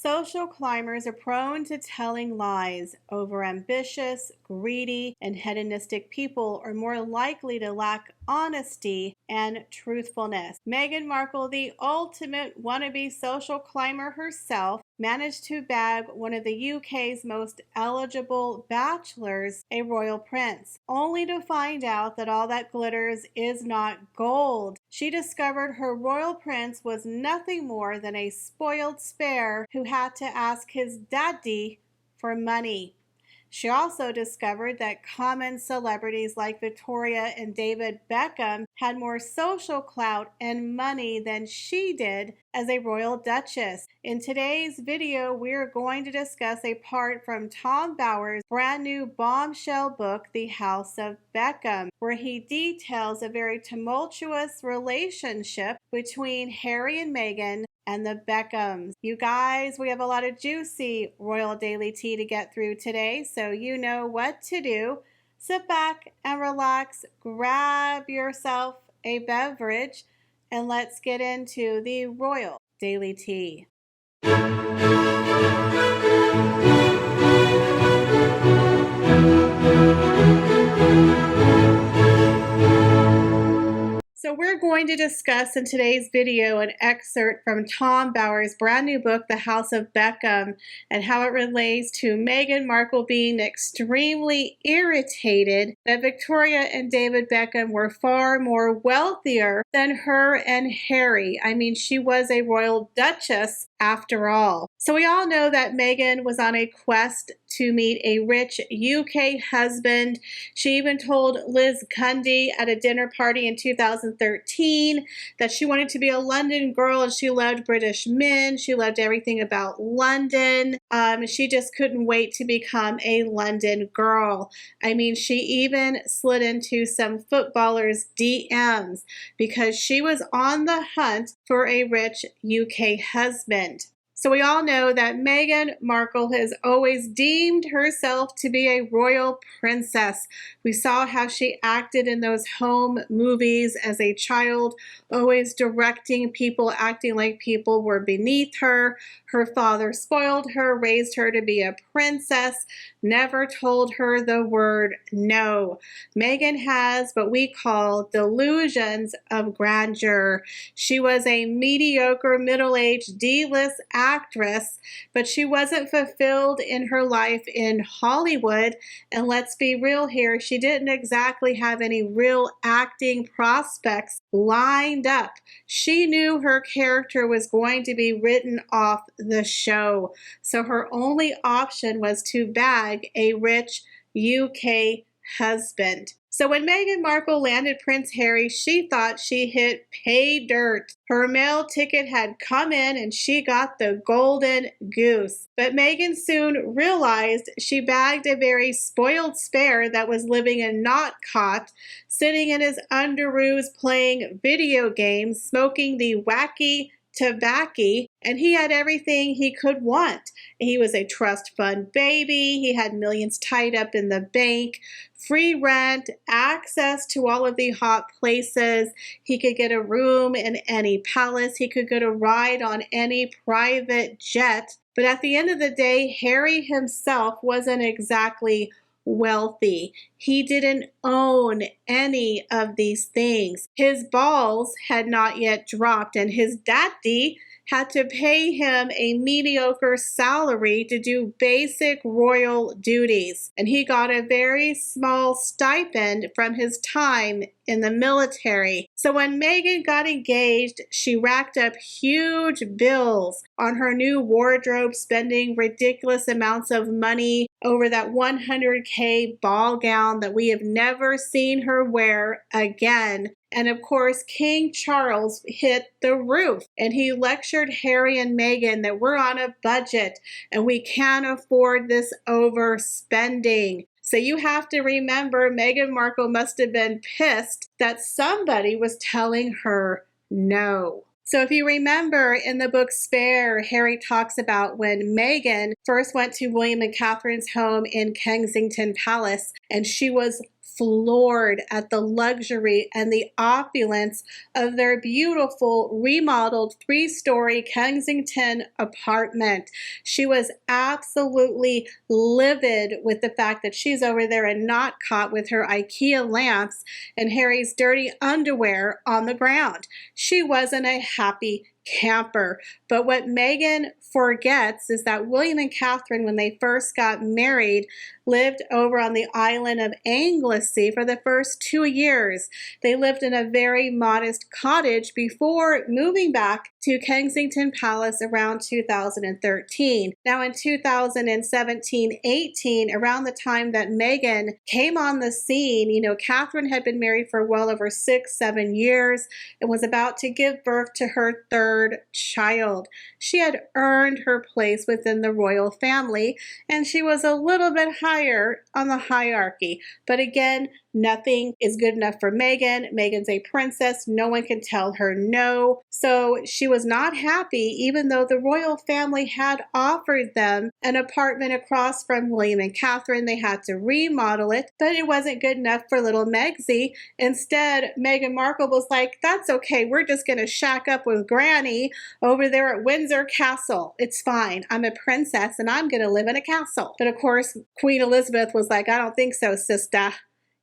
Social climbers are prone to telling lies. Overambitious, greedy, and hedonistic people are more likely to lack honesty and truthfulness. Meghan Markle, the ultimate wannabe social climber herself, managed to bag one of the UK's most eligible bachelors, a royal prince, only to find out that all that glitters is not gold. She discovered her royal prince was nothing more than a spoiled spare who had to ask his daddy for money. She also discovered that common celebrities like Victoria and David Beckham had more social clout and money than she did as a royal duchess. In today's video, we're going to discuss a part from Tom Bower's brand new bombshell book, The House of Beckham, where he details a very tumultuous relationship between Harry and Meghan and the Beckhams. You guys, we have a lot of juicy royal daily tea to get through today, so you know what to do. Sit back and relax, grab yourself a beverage, and let's get into the royal daily tea. So we're going to discuss in today's video an excerpt from Tom Bower's brand new book, The House of Beckham, and how it relates to Meghan Markle being extremely irritated that Victoria and David Beckham were far more wealthier than her and Harry. I mean, she was a royal duchess after all. So we all know that Meghan was on a quest to meet a rich UK husband. She even told Liz Cundy at a dinner party in 2013 that she wanted to be a London girl and she loved British men. She loved everything about London. She just couldn't wait to become a London girl. I mean, she even slid into some footballers' DMs because she was on the hunt for a rich UK husband. So we all know that Meghan Markle has always deemed herself to be a royal princess. We saw how she acted in those home movies as a child, always directing people, acting like people were beneath her. Her father spoiled her, raised her to be a princess, never told her the word no. Meghan has what we call delusions of grandeur. She was a mediocre, middle-aged, D-list actress, but she wasn't fulfilled in her life in Hollywood. And let's be real here, she didn't exactly have any real acting prospects lined up. She knew her character was going to be written off the show. So her only option was to bag a rich UK husband. So when Meghan Markle landed Prince Harry, she thought she hit pay dirt. Her mail ticket had come in and she got the golden goose. But Meghan soon realized she bagged a very spoiled spare that was living in Knotcott, sitting in his underoos playing video games, smoking the wacky tobacco, and he had everything he could want. He was a trust fund baby. He had millions tied up in the bank, free rent, access to all of the hot places. He could get a room in any palace. He could get a ride on any private jet. But at the end of the day, Harry himself wasn't exactly wealthy. He didn't own any of these things. His balls had not yet dropped, and his daddy had to pay him a mediocre salary to do basic royal duties. And he got a very small stipend from his time in the military. So when Meghan got engaged, she racked up huge bills on her new wardrobe, spending ridiculous amounts of money over that $100K ball gown that we have never seen her wear again. And of course, King Charles hit the roof and he lectured Harry and Meghan that we're on a budget and we can't afford this overspending. So you have to remember, Meghan Markle must have been pissed that somebody was telling her no. So if you remember in the book Spare, Harry talks about when Meghan first went to William and Catherine's home in Kensington Palace, and she was floored at the luxury and the opulence of their beautiful remodeled 3-story Kensington apartment. She was absolutely livid with the fact that she's over there and not caught with her IKEA lamps and Harry's dirty underwear on the ground. She wasn't a happy camper. But what Meghan forgets is that William and Catherine, when they first got married, lived over on the island of Anglesey for the first 2 years. They lived in a very modest cottage before moving back to Kensington Palace around 2013. Now in 2017-18, around the time that Meghan came on the scene, Catherine had been married for well over 6-7 years and was about to give birth to her third child. She had earned her place within the royal family, and she was a little bit higher on the hierarchy. But again, nothing is good enough for Meghan. Meghan's a princess. No one can tell her no. So she was not happy, even though the royal family had offered them an apartment across from William and Catherine. They had to remodel it, but it wasn't good enough for little Megsy. Instead, Meghan Markle was like, that's okay. We're just going to shack up with Granny over there at Windsor Castle. It's fine. I'm a princess and I'm going to live in a castle. But of course, Queen Elizabeth was like, I don't think so, sister.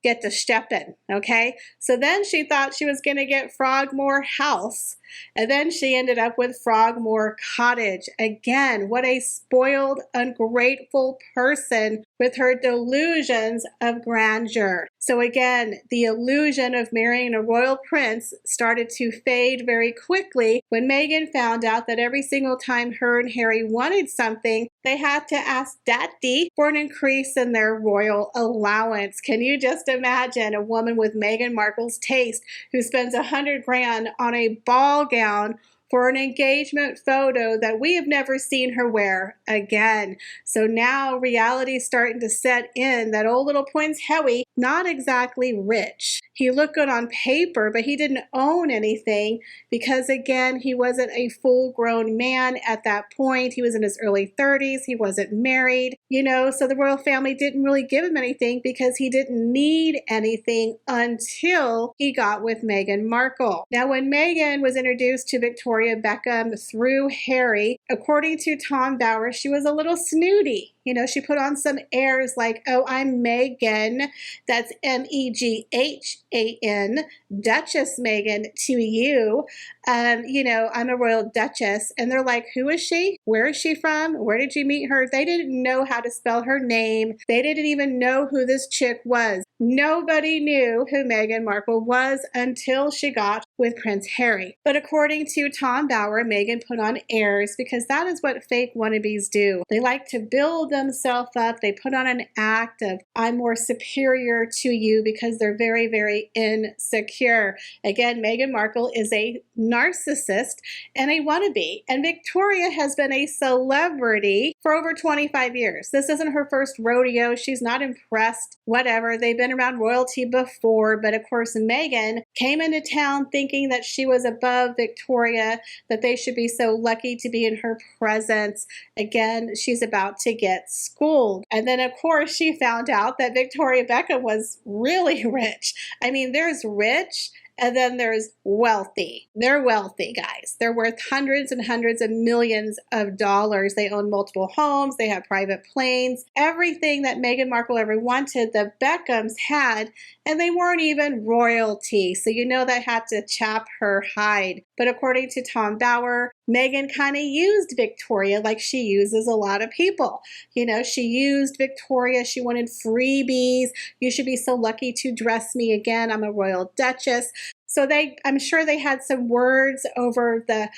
Get to steppin', okay? So then she thought she was going to get Frogmore House, and then she ended up with Frogmore Cottage. Again, what a spoiled, ungrateful person with her delusions of grandeur. So again, the illusion of marrying a royal prince started to fade very quickly when Meghan found out that every single time her and Harry wanted something, they had to ask Daddy for an increase in their royal allowance. Can you just imagine a woman with Meghan Markle's taste who spends $100,000 on a ball gown for an engagement photo that we have never seen her wear again? So now reality's starting to set in that old little Prince Harry, not exactly rich. He looked good on paper, but he didn't own anything because, again, he wasn't a full-grown man at that point. He was in his early 30s. He wasn't married, so the royal family didn't really give him anything because he didn't need anything until he got with Meghan Markle. Now, when Meghan was introduced to Victoria Beckham through Harry, according to Tom Bowers, she was a little snooty. She put on some airs like, oh, I'm Meghan. That's Meghan, Duchess Meghan to you. I'm a royal duchess. And they're like, who is she? Where is she from? Where did you meet her? They didn't know how to spell her name. They didn't even know who this chick was. Nobody knew who Meghan Markle was until she got with Prince Harry. But according to Tom Bauer, Meghan put on airs because that is what fake wannabes do. They like to build themselves up. They put on an act of, I'm more superior to you, because they're very, very insecure. Again, Meghan Markle is a narcissist and a wannabe. And Victoria has been a celebrity for over 25 years. This isn't her first rodeo. She's not impressed, whatever. They've been around royalty before, but of course Meghan came into town thinking that she was above Victoria, that they should be so lucky to be in her presence. Again, she's about to get schooled. And then of course she found out that Victoria Beckham was really rich. I mean, there's rich and then there's wealthy. They're wealthy, guys. They're worth hundreds and hundreds of millions of dollars. They own multiple homes. They have private planes. Everything that Meghan Markle ever wanted, the Beckhams had, and they weren't even royalty. So that had to chap her hide. But according to Tom Bauer, Meghan kind of used Victoria like she uses a lot of people. She used Victoria. She wanted freebies. You should be so lucky to dress me again. I'm a royal duchess. So I'm sure they had some words over the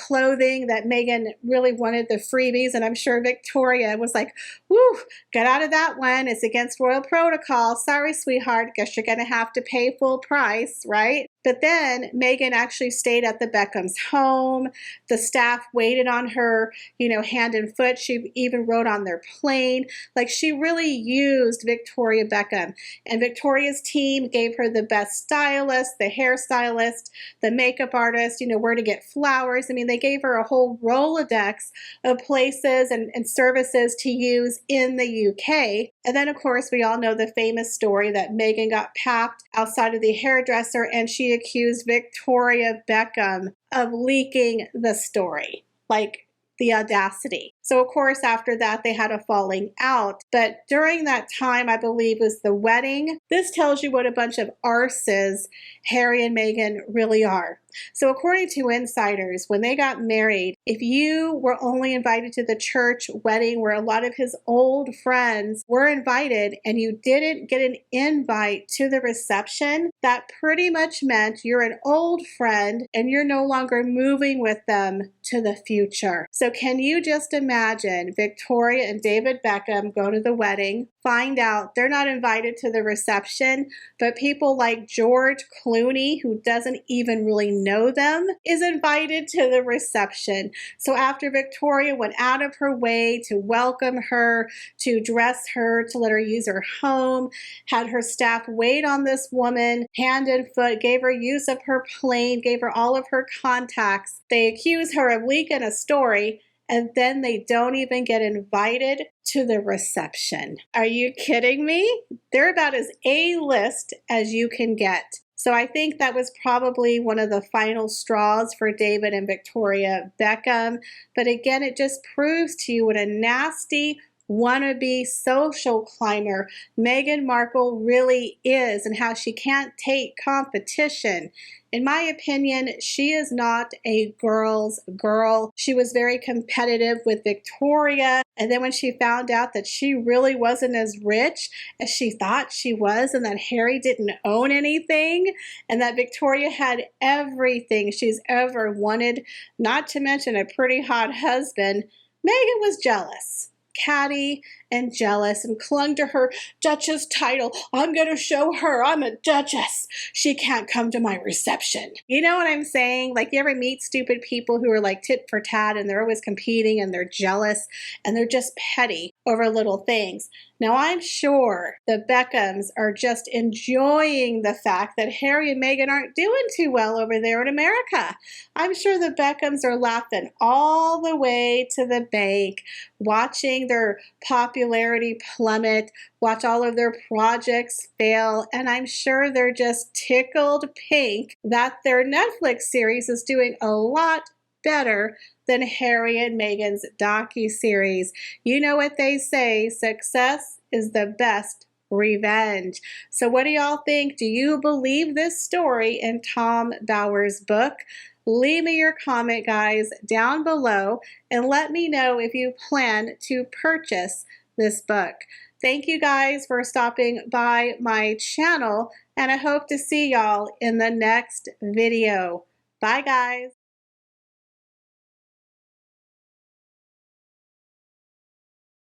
clothing that Meghan really wanted, the freebies. And I'm sure Victoria was like, whew, get out of that one. It's against royal protocol. Sorry, sweetheart. Guess you're going to have to pay full price, right? But then Meghan actually stayed at the Beckhams' home. The staff waited on her, hand and foot. She even rode on their plane. Like, she really used Victoria Beckham. And Victoria's team gave her the best stylist, the hairstylist, the makeup artist, where to get flowers. I mean, they gave her a whole Rolodex of places and services to use in the UK. And then, of course, we all know the famous story that Meghan got papped outside of the hairdresser and she accused Victoria Beckham of leaking the story. Like, the audacity. So, of course, after that, they had a falling out. But during that time, I believe was the wedding. This tells you what a bunch of arses Harry and Meghan really are. So according to insiders, when they got married, if you were only invited to the church wedding where a lot of his old friends were invited and you didn't get an invite to the reception, that pretty much meant you're an old friend and you're no longer moving with them to the future. So can you just imagine Victoria and David Beckham go to the wedding, find out they're not invited to the reception, but people like George Clooney, who doesn't even really know them, is invited to the reception. So after Victoria went out of her way to welcome her, to dress her, to let her use her home, had her staff wait on this woman hand and foot, gave her use of her plane, gave her all of her contacts. They accuse her of leaking a story, and then they don't even get invited to the reception. Are you kidding me? They're about as A-list as you can get. So I think that was probably one of the final straws for David and Victoria Beckham. But again, it just proves to you what a nasty wannabe social climber Meghan Markle really is and how she can't take competition. In my opinion, she is not a girl's girl. She was very competitive with Victoria, and then when she found out that she really wasn't as rich as she thought she was and that Harry didn't own anything and that Victoria had everything she's ever wanted, not to mention a pretty hot husband, Meghan was jealous. Catty and jealous and clung to her Duchess title. I'm going to show her I'm a Duchess. She can't come to my reception. You know what I'm saying? Like, you ever meet stupid people who are like tit for tat and they're always competing and they're jealous and they're just petty over little things. Now, I'm sure the Beckhams are just enjoying the fact that Harry and Meghan aren't doing too well over there in America. I'm sure the Beckhams are laughing all the way to the bank, watching their popularity plummet, watch all of their projects fail, and I'm sure they're just tickled pink that their Netflix series is doing a lot better than Harry and Meghan's docuseries. You know what they say, success is the best revenge. So what do y'all think? Do you believe this story in Tom Bowers' book? Leave me your comment, guys, down below and let me know if you plan to purchase this book. Thank you guys for stopping by my channel, and I hope to see y'all in the next video. Bye, guys.